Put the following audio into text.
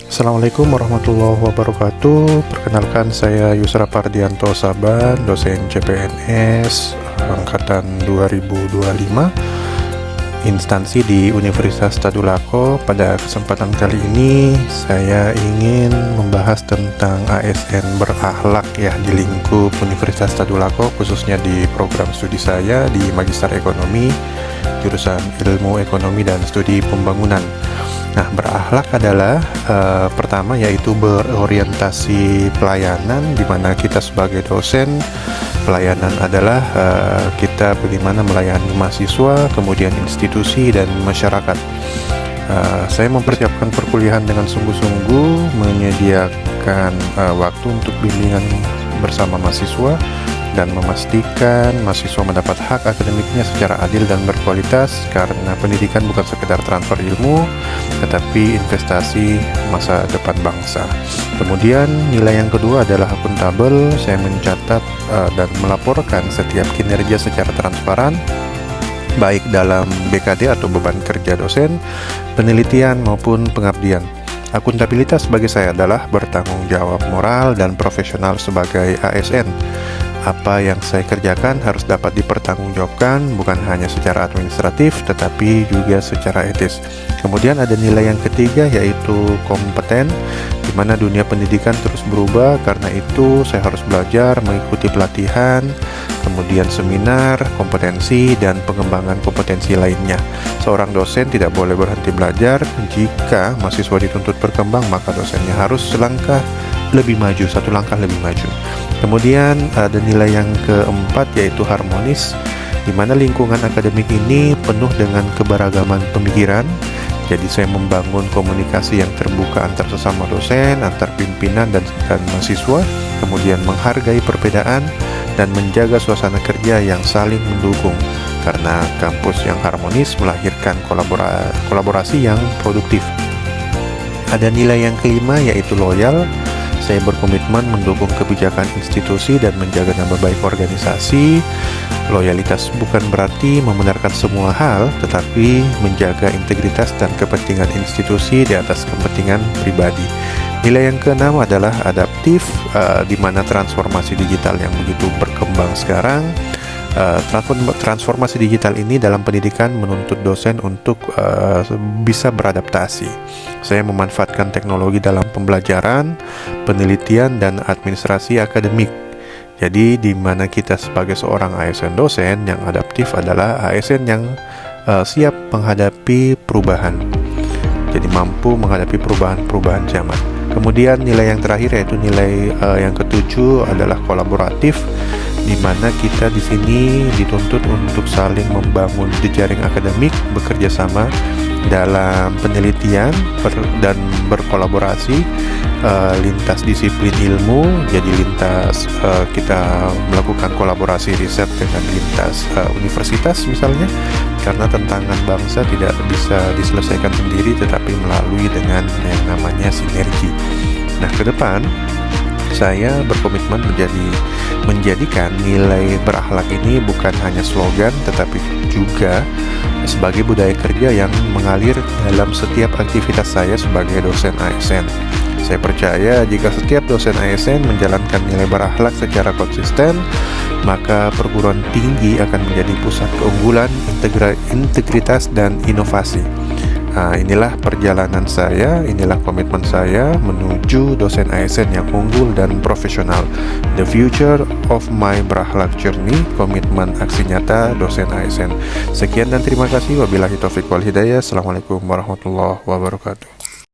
Assalamualaikum warahmatullahi wabarakatuh. Perkenalkan, saya Yusra Pardianto Saban, dosen CPNS angkatan 2025, instansi di Universitas Tadulako. Pada kesempatan kali ini saya ingin membahas tentang ASN berakhlak ya di lingkup Universitas Tadulako, khususnya di program studi saya di Magister Ekonomi, jurusan Ilmu Ekonomi dan Studi Pembangunan. Nah, berakhlak adalah pertama yaitu berorientasi pelayanan, di mana kita sebagai dosen, pelayanan adalah kita bagaimana melayani mahasiswa, kemudian institusi dan masyarakat. Saya mempersiapkan perkuliahan dengan sungguh-sungguh, menyediakan waktu untuk bimbingan bersama mahasiswa dan memastikan mahasiswa mendapat hak akademiknya secara adil dan berkualitas, karena pendidikan bukan sekedar transfer ilmu tetapi investasi masa depan bangsa. Kemudian nilai yang kedua adalah akuntabel. Saya mencatat dan melaporkan setiap kinerja secara transparan, baik dalam BKD atau beban kerja dosen, penelitian maupun pengabdian. Akuntabilitas bagi saya adalah bertanggung jawab moral dan profesional sebagai ASN. Apa yang saya kerjakan harus dapat dipertanggungjawabkan, bukan hanya secara administratif tetapi juga secara etis. Kemudian ada nilai yang ketiga yaitu kompeten, di mana dunia pendidikan terus berubah. Karena itu saya harus belajar, mengikuti pelatihan, kemudian seminar, kompetensi, dan pengembangan kompetensi lainnya. Seorang dosen tidak boleh berhenti belajar. Jika mahasiswa dituntut berkembang, maka dosennya harus satu langkah lebih maju. Kemudian ada nilai yang keempat yaitu harmonis, di mana lingkungan akademik ini penuh dengan keberagaman pemikiran. Jadi saya membangun komunikasi yang terbuka antar sesama dosen, antar pimpinan dan mahasiswa, kemudian menghargai perbedaan dan menjaga suasana kerja yang saling mendukung. Karena kampus yang harmonis melahirkan kolaborasi yang produktif. Ada nilai yang kelima yaitu loyal. Saya berkomitmen mendukung kebijakan institusi dan menjaga nama baik organisasi. Loyalitas bukan berarti membenarkan semua hal, tetapi menjaga integritas dan kepentingan institusi di atas kepentingan pribadi. Nilai yang keenam adalah adaptif, di mana transformasi digital yang begitu berkembang sekarang. Transformasi digital ini dalam pendidikan menuntut dosen untuk bisa beradaptasi. Saya memanfaatkan teknologi dalam pembelajaran, penelitian, dan administrasi akademik. Jadi di mana kita sebagai seorang ASN dosen yang adaptif adalah ASN yang siap menghadapi perubahan. Jadi mampu menghadapi perubahan zaman. Kemudian nilai yang terakhir yaitu nilai yang ketujuh adalah kolaboratif, di mana kita di sini dituntut untuk saling membangun jejaring akademik, bekerja sama dalam penelitian dan berkolaborasi lintas disiplin ilmu. Jadi lintas kita melakukan kolaborasi riset dengan lintas universitas misalnya, karena tantangan bangsa tidak bisa diselesaikan sendiri tetapi melalui dengan yang namanya sinergi. Nah, ke depan saya berkomitmen menjadikan nilai berakhlak ini bukan hanya slogan tetapi juga sebagai budaya kerja yang mengalir dalam setiap aktivitas saya sebagai dosen ASN. Saya percaya jika setiap dosen ASN menjalankan nilai berakhlak secara konsisten, maka perguruan tinggi akan menjadi pusat keunggulan, integritas, dan inovasi. Nah, inilah perjalanan saya, inilah komitmen saya menuju dosen ASN yang unggul dan profesional. The future of my berakhlak journey, komitmen aksi nyata dosen ASN. Sekian dan terima kasih. Wabillahi taufiq wal hidayah. Assalamualaikum warahmatullahi wabarakatuh.